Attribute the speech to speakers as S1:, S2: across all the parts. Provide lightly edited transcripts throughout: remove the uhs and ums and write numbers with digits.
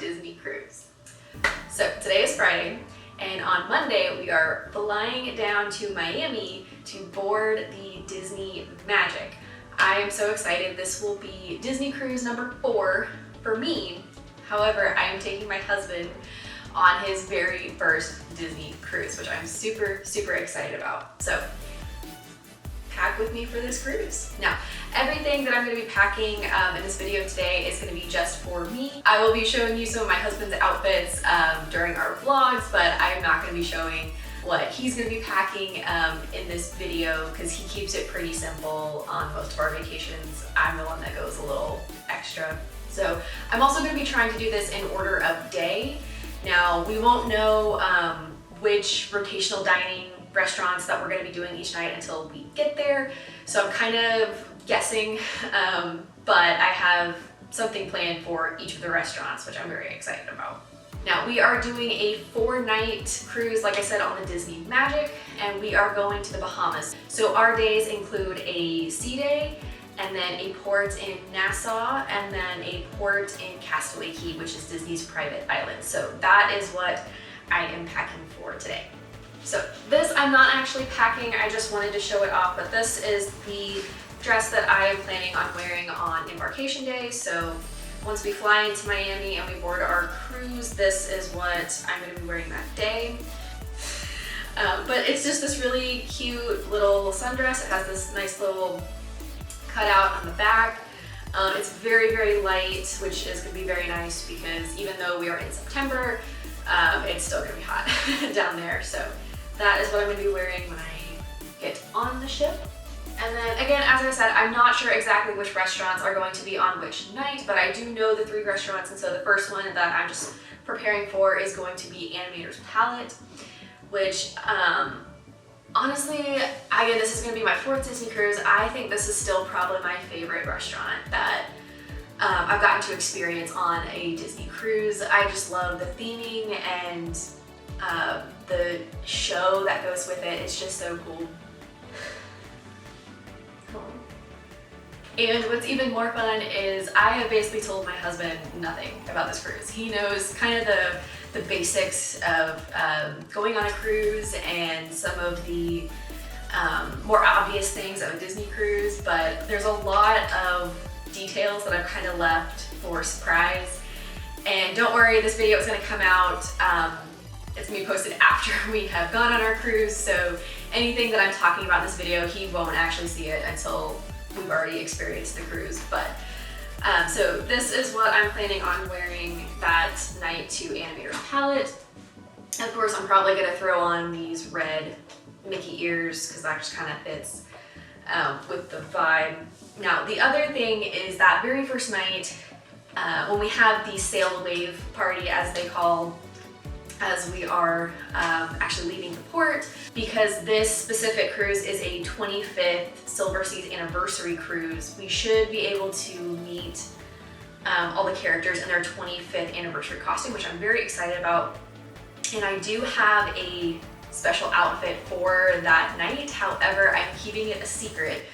S1: Disney cruise. So today is Friday, and on Monday we are flying down to Miami to board the Disney Magic. I am so excited. This will be Disney cruise number 4 for me. However, I am taking my husband on his very first Disney cruise, which I'm super, super excited about. So pack with me for this cruise. Now, everything that I'm going to be packing in this video today is going to be just for me. I will be showing you some of my husband's outfits during our vlogs, but I'm not going to be showing what he's going to be packing in this video because he keeps it pretty simple on most of our vacations. I'm the one that goes a little extra. So I'm also going to be trying to do this in order of day. Now, we won't know which rotational dining restaurants that we're going to be doing each night until we get there. So I'm kind of guessing, but I have something planned for each of the restaurants, which I'm very excited about. Now, we are doing a 4-night cruise, like I said, on the Disney Magic, and we are going to the Bahamas. So our days include a sea day, and then a port in Nassau, and then a port in Castaway Cay, which is Disney's private island. So that is what I am packing for today. So this I'm not actually packing, I just wanted to show it off, but this is the dress that I am planning on wearing on Embarkation Day. So once we fly into Miami and we board our cruise, this is what I'm going to be wearing that day. But it's just this really cute little sundress. It has this nice little cutout on the back. It's very, very light, which is going to be very nice because even though we are in September, it's still going to be hot down there. So that is what I'm going to be wearing when I get on the ship. And then again, as I said, I'm not sure exactly which restaurants are going to be on which night, but I do know the 3 restaurants. And so the first one that I'm just preparing for is going to be Animator's Palette, which honestly, again, this is going to be my 4th Disney cruise. I think this is still probably my favorite restaurant that I've gotten to experience on a Disney cruise. I just love the theming and the show that goes with it. It's just so cool. And what's even more fun is I have basically told my husband nothing about this cruise. He knows kind of the basics of going on a cruise and some of the more obvious things of a Disney cruise, but there's a lot of details that I've kind of left for surprise. And don't worry, this video is going to come out, it's going to be posted after we have gone on our cruise, so anything that I'm talking about in this video, he won't actually see it until we've already experienced the cruise. But so this is what I'm planning on wearing that night to Animator's Palette. Of course, I'm probably going to throw on these red Mickey ears because that just kind of fits with the vibe. Now, the other thing is that very first night, when we have the sail wave party, as they call, as we are actually leaving the port, because this specific cruise is a 25th Silver Seas anniversary cruise, we should be able to meet all the characters in their 25th anniversary costume, which I'm very excited about. And I do have a special outfit for that night. However, I'm keeping it a secret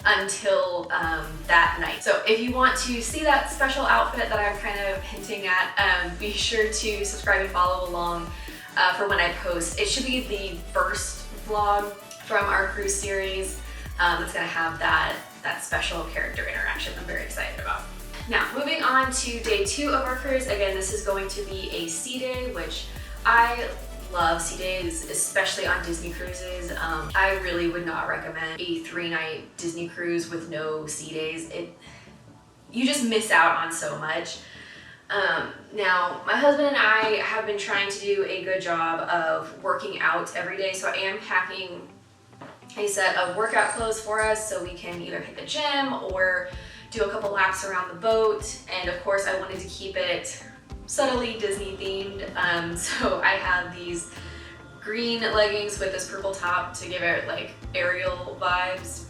S1: until that night. So if you want to see that special outfit that I'm kind of hinting at, be sure to subscribe and follow along for when I post. It should be the first vlog from our cruise series that's gonna have that special character interaction I'm very excited about. Now, moving on to day 2 of our cruise. Again, this is going to be a sea day, which I love sea days, especially on Disney cruises. I really would not recommend a 3-night Disney cruise with no sea days. You just miss out on so much. Now, my husband and I have been trying to do a good job of working out every day, so I am packing a set of workout clothes for us so we can either hit the gym or do a couple laps around the boat. And of course, I wanted to keep it subtly Disney themed, so I have these green leggings with this purple top to give it like Ariel vibes.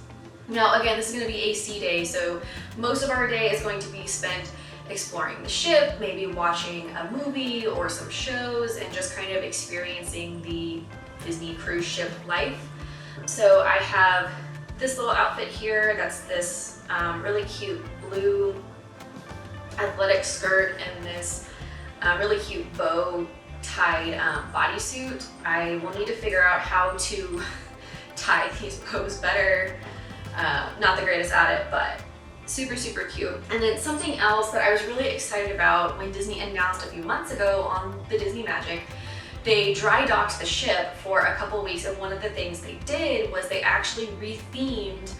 S1: Now again, this is going to be a sea day, so most of our day is going to be spent exploring the ship, maybe watching a movie or some shows, and just kind of experiencing the Disney cruise ship life. So I have this little outfit here that's this really cute blue athletic skirt and this really cute bow tied bodysuit. I will need to figure out how to tie these bows better. Not the greatest at it, but super, super cute. And then something else that I was really excited about when Disney announced a few months ago on the Disney Magic, they dry docked the ship for a couple weeks, and one of the things they did was they actually rethemed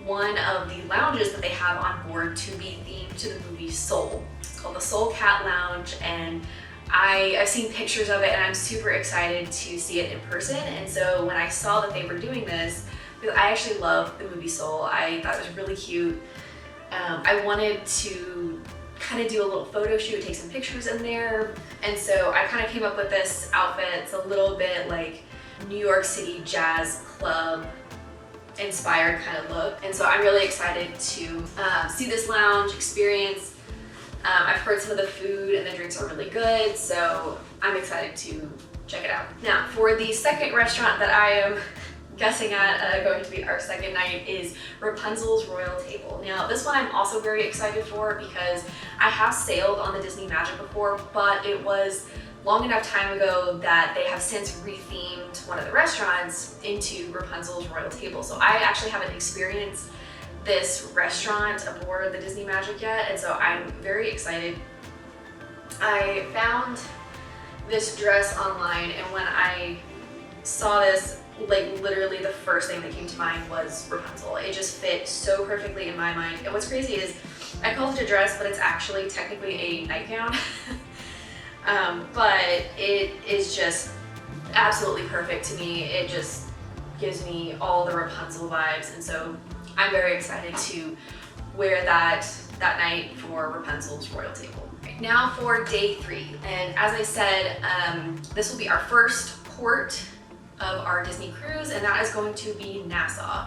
S1: one of the lounges that they have on board to be themed to the movie Soul. It's called the Soul Cat Lounge, and I've seen pictures of it and I'm super excited to see it in person. And so when I saw that they were doing this, because I actually love the movie Soul, I thought it was really cute. I wanted to kind of do a little photo shoot, take some pictures in there. And so I kind of came up with this outfit. It's a little bit like New York City jazz club inspired kind of look. And so I'm really excited to see this lounge experience. I've heard some of the food and the drinks are really good, so I'm excited to check it out. Now, for the second restaurant that I am guessing at going to be our second night is Rapunzel's Royal Table. Now, this one I'm also very excited for because I have sailed on the Disney Magic before, but it was long enough time ago that they have since rethemed one of the restaurants into Rapunzel's Royal Table. So I actually haven't experienced this restaurant aboard the Disney Magic yet, and so I'm very excited. I found this dress online, and when I saw this, like literally the first thing that came to mind was Rapunzel. It just fit so perfectly in my mind. And what's crazy is I call it a dress, but it's actually technically a nightgown. But it is just absolutely perfect to me. It just gives me all the Rapunzel vibes, and so I'm very excited to wear that night for Rapunzel's Royal Table. Now for day 3, and as I said, this will be our first port of our Disney cruise, and that is going to be Nassau.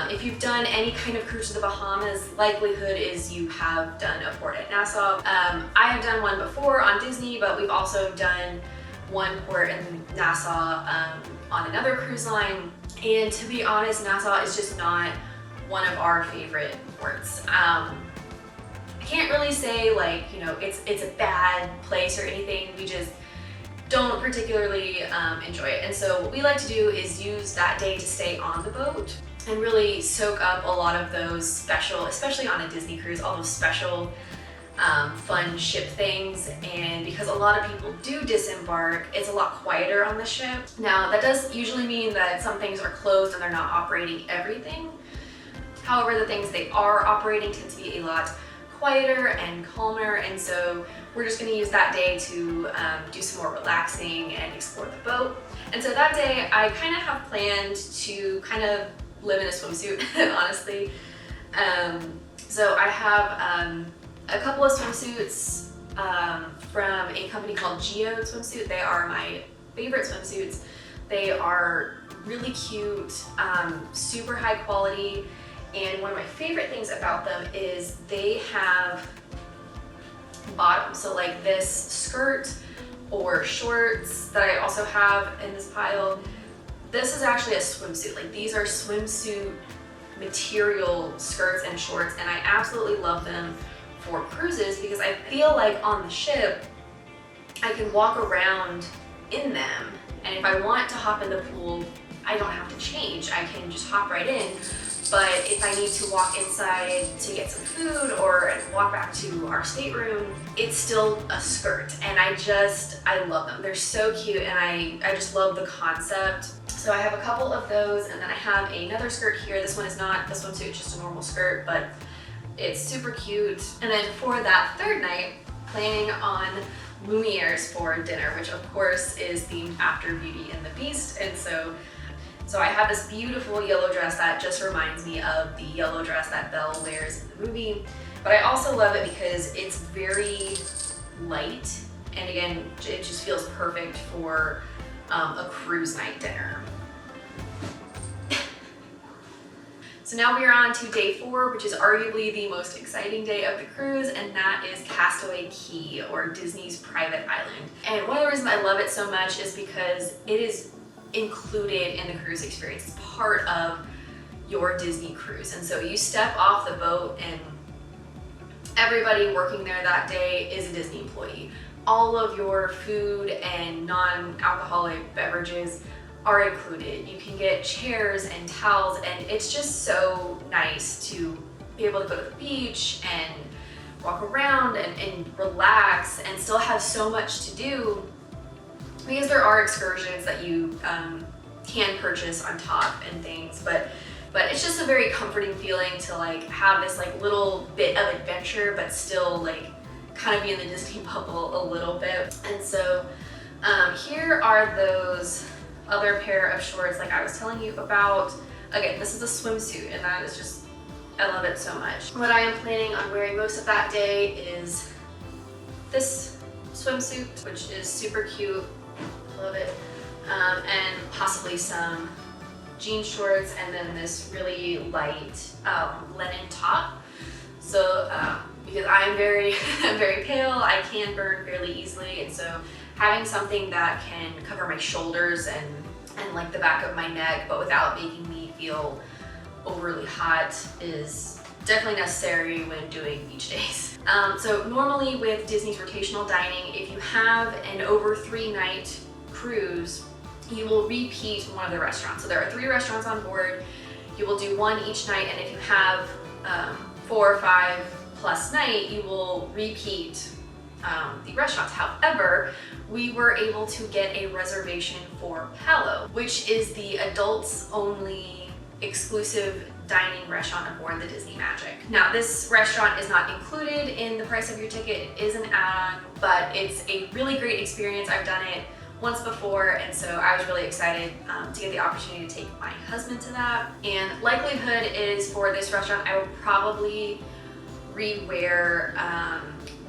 S1: If you've done any kind of cruise to the Bahamas, likelihood is you have done a port at Nassau. I have done one before on Disney, but we've also done one port in Nassau on another cruise line. And to be honest, Nassau is just not one of our favorite ports. I can't really say like, you know, it's a bad place or anything. We just don't particularly enjoy it. And so what we like to do is use that day to stay on the boat and really soak up a lot of those special, especially on a Disney cruise, all those special fun ship things. And because a lot of people do disembark, it's a lot quieter on the ship. Now that does usually mean that some things are closed and they're not operating everything. However, the things they are operating tend to be a lot quieter and calmer, and so we're just going to use that day to do some more relaxing and explore the boat. And so that day I kind of have planned to kind of live in a swimsuit, honestly. So I have a couple of swimsuits from a company called Geode Swimsuit. They are my favorite swimsuits. They are really cute, super high quality. And one of my favorite things about them is they have bottoms. So like this skirt or shorts that I also have in this pile, this is actually a swimsuit. Like these are swimsuit material skirts and shorts, and I absolutely love them for cruises because I feel like on the ship, I can walk around in them. And if I want to hop in the pool, I don't have to change. I can just hop right in. But if I need to walk inside to get some food or walk back to our stateroom, it's still a skirt. And I love them. They're so cute, and I just love the concept. So I have a couple of those, and then I have another skirt here. This one is not the swimsuit, it's just a normal skirt, but it's super cute. And then for that third night, planning on Lumiere's for dinner, which of course is themed after Beauty and the Beast. And so I have this beautiful yellow dress that just reminds me of the yellow dress that Belle wears in the movie. But I also love it because it's very light, and again, it just feels perfect for a cruise night dinner. So now we are on to day 4, which is arguably the most exciting day of the cruise, and that is Castaway Cay, or Disney's private island. And one of the reasons I love it so much is because it is included in the cruise experience. It's part of your Disney cruise. And so you step off the boat and everybody working there that day is a Disney employee. all of your food and non-alcoholic beverages are included. You can get chairs and towels, and it's just so nice to be able to go to the beach and walk around and relax and still have so much to do, because there are excursions that you can purchase on top and things, but it's just a very comforting feeling to like have this like little bit of adventure, but still like kind of be in the Disney bubble a little bit. And so here are those other pair of shorts like I was telling you about. Again, this is a swimsuit, and that is just, I love it so much. What I am planning on wearing most of that day is this swimsuit, which is super cute, I love it, and possibly some jean shorts, and then this really light linen top. So because I'm very I'm very pale, I can burn fairly easily, and so having something that can cover my shoulders and like the back of my neck, but without making me feel overly hot, is definitely necessary when doing beach days. So normally with Disney's rotational dining, if you have an over 3-night cruise, you will repeat one of the restaurants. So there are 3 restaurants on board. You will do one each night, and if you have 4 or 5 plus night, you will repeat the restaurants. However, we were able to get a reservation for Palo, which is the adults only exclusive dining restaurant aboard the Disney Magic. Now, this restaurant is not included in the price of your ticket. It is an add-on, but it's a really great experience. I've done it once before, and so I was really excited to get the opportunity to take my husband to that. And likelihood is for this restaurant, I will probably rewear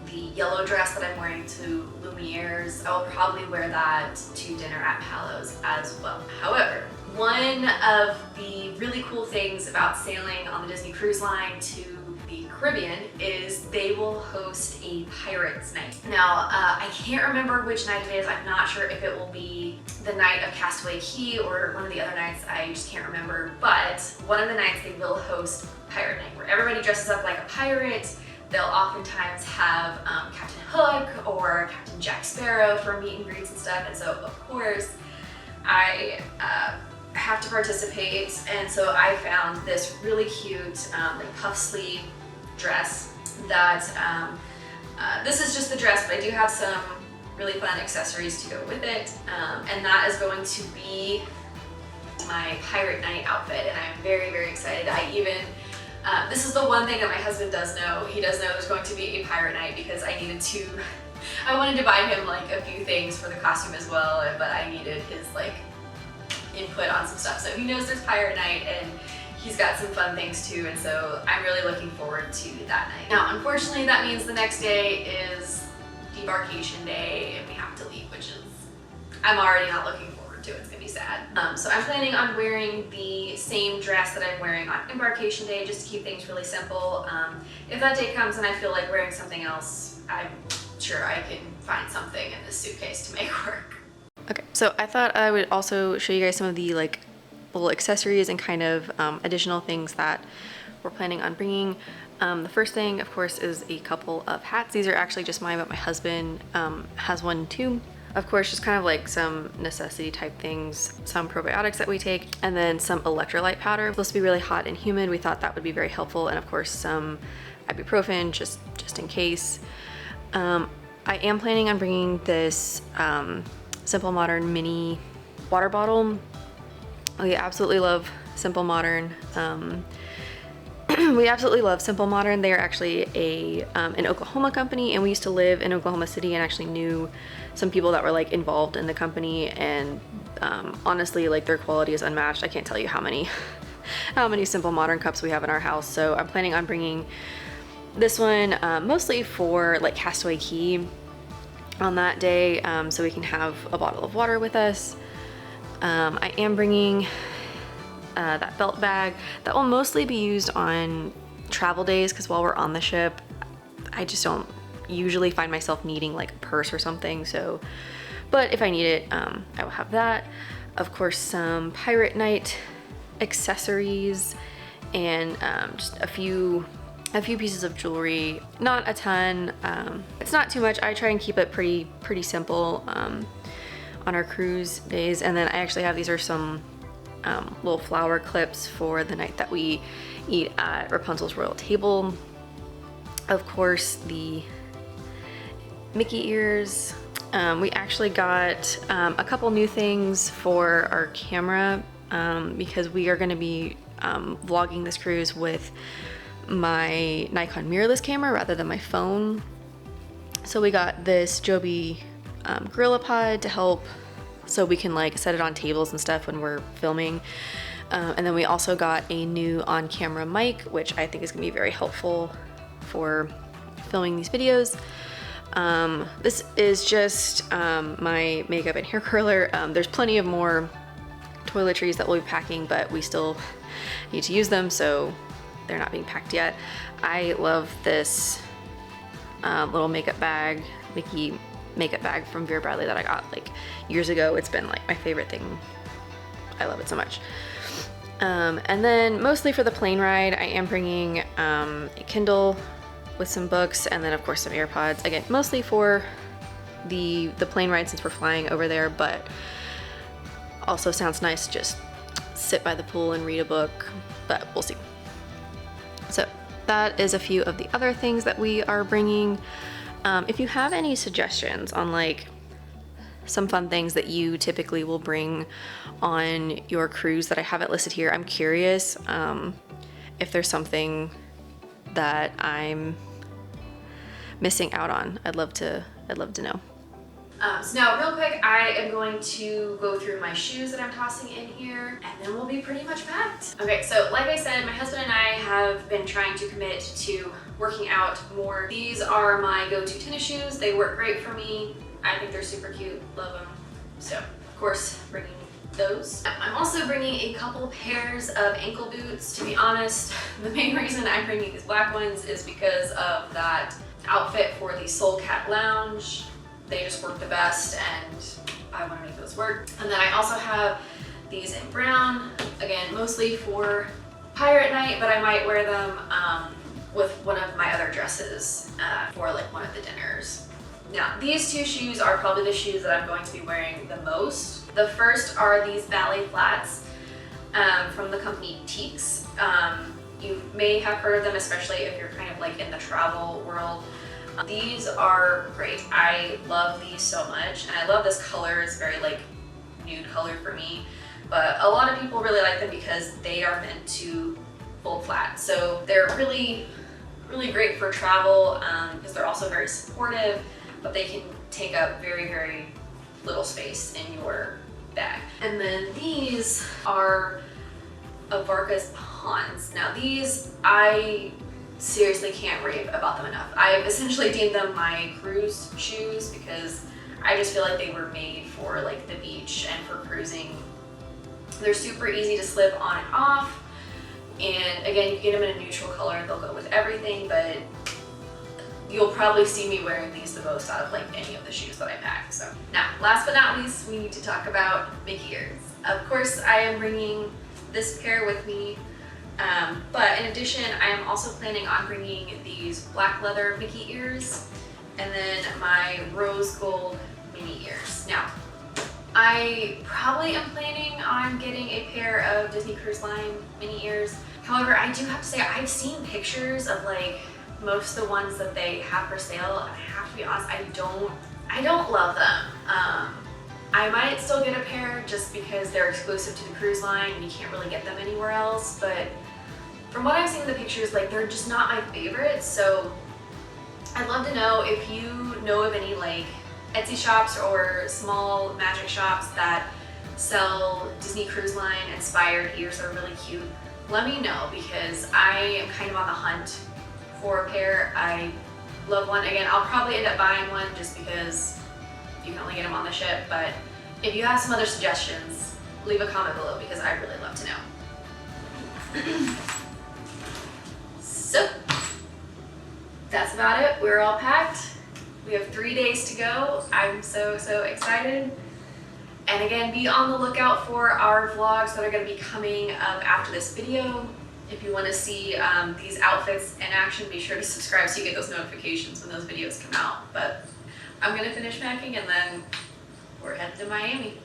S1: the yellow dress that I'm wearing to Lumiere's. I will probably wear that to dinner at Palo's as well. However, one of the really cool things about sailing on the Disney Cruise Line to the Caribbean is they will host a Pirates Night. Now, I can't remember which night it is. I'm not sure if it will be the night of Castaway Cay or one of the other nights. I just can't remember. But one of the nights they will host Pirate Night, where everybody dresses up like a pirate. They'll oftentimes have Captain Hook or Captain Jack Sparrow for meet and greets and stuff. And so, of course, I have to participate, and so I found this really cute like puff sleeve dress that this is just the dress, but I do have some really fun accessories to go with it, and that is going to be my Pirate Night outfit, and I'm very, very excited. I even this is the one thing that my husband does know. He does know there's going to be a Pirate Night, because I wanted to buy him like a few things for the costume as well, but I needed his like input on some stuff. So he knows there's Pirate Night, and he's got some fun things too, and so I'm really looking forward to that night. Now, unfortunately, that means the next day is Embarkation Day, and we have to leave, which is, I'm already not looking forward to. It's gonna be sad. So I'm planning on wearing the same dress that I'm wearing on Embarkation Day, just to keep things really simple. If that day comes and I feel like wearing something else, I'm sure I can find something in this suitcase to make work.
S2: Okay, so I thought I would also show you guys some of the like little accessories and kind of additional things that we're planning on bringing. The first thing, of course, is a couple of hats. These are actually just mine, but my husband has one too. Of course, just kind of like some necessity type things, some probiotics that we take, and then some electrolyte powder. It's supposed to be really hot and humid. We thought that would be very helpful, and of course some ibuprofen just in case. I am planning on bringing this Simple Modern mini water bottle. We absolutely love Simple Modern. We absolutely love Simple Modern. They are actually an Oklahoma company, and we used to live in Oklahoma City and actually knew some people that were like involved in the company, and honestly, like their quality is unmatched. I can't tell you how many Simple Modern cups we have in our house. So I'm planning on bringing this one mostly for like Castaway Cay on that day, so we can have a bottle of water with us. I am bringing that belt bag that will mostly be used on travel days, because while we're on the ship, I just don't usually find myself needing like a purse or something. So, but if I need it, I will have that. Of course, some Pirate Night accessories and just a few a few pieces of jewelry, not a ton. It's not too much. I try and keep it pretty simple on our cruise days. And then I actually have, these are some little flower clips for the night that we eat at Rapunzel's royal table. Of course, the Mickey ears. We actually got a couple new things for our camera because we are going to be vlogging this cruise with my Nikon mirrorless camera rather than my phone. So we got this Joby GorillaPod to help so we can like set it on tables and stuff when we're filming. And then we also got a new on-camera mic, which I think is gonna be very helpful for filming these videos. This is just my makeup and hair curler. There's plenty of more toiletries that we'll be packing, but we still need to use them, so they're not being packed yet. I love this little makeup bag, Mickey makeup bag from Vera Bradley that I got like years ago. It's been like my favorite thing. I love it so much. And then mostly for the plane ride, I am bringing a Kindle with some books, and then of course some AirPods. Again, mostly for the plane ride since we're flying over there, but also sounds nice to just sit by the pool and read a book, but we'll see. So that is a few of the other things that we are bringing. If you have any suggestions on like some fun things that you typically will bring on your cruise that I haven't listed here, I'm curious if there's something that I'm missing out on. I'd love to know.
S1: So now real quick, I am going to go through my shoes that I'm tossing in here, and then we'll be pretty much packed. Okay, so like I said, my husband and I have been trying to commit to working out more. These are my go-to tennis shoes. They work great for me. I think they're super cute, love them. So of course, bringing those. I'm also bringing a couple pairs of ankle boots. To be honest, the main reason I'm bringing these black ones is because of that outfit for the Soul Cat Lounge. They just work the best, and I want to make those work. And then I also have these in brown, again, mostly for pirate night, but I might wear them with one of my other dresses for like one of the dinners. Now, these two shoes are probably the shoes that I'm going to be wearing the most. The first are these ballet flats from the company Teeks. You may have heard of them, especially if you're kind of like in the travel world. These are great. I love these so much, and I love this color. It's very like nude color for me, but a lot of people really like them because they are meant to fold flat. So they're really great for travel because they're also very supportive, but they can take up very little space in your bag. And then these are Embarkation Hans. Now these, I seriously can't rave about them enough. I've essentially deemed them my cruise shoes because I just feel like they were made for like the beach and for cruising. They're super easy to slip on and off, and again, you can get them in a neutral color. They'll go with everything, but you'll probably see me wearing these the most out of like any of the shoes that I pack. So now, last but not least, we need to talk about Mickey ears. Of course, I am bringing this pair with me. But in addition, I am also planning on bringing these black leather Mickey ears and then my rose gold Minnie ears. Now, I probably am planning on getting a pair of Disney Cruise Line Minnie ears. However, I do have to say, I've seen pictures of like most of the ones that they have for sale, and I have to be honest, I don't love them. I might still get a pair just because they're exclusive to the cruise line and you can't really get them anywhere else, but from what I've seen in the pictures, like they're just not my favorite. So I'd love to know if you know of any like Etsy shops or small magic shops that sell Disney Cruise Line inspired ears that are really cute. Let me know because I am kind of on the hunt for a pair. I love one. Again, I'll probably end up buying one just because you can only get them on the ship, but if you have some other suggestions, leave a comment below because I'd really love to know. So, that's about it. We're all packed. We have 3 days to go. I'm so excited. And again, be on the lookout for our vlogs that are going to be coming up after this video. If you want to see these outfits in action, be sure to subscribe so you get those notifications when those videos come out. But I'm gonna finish packing and then we're headed to Miami.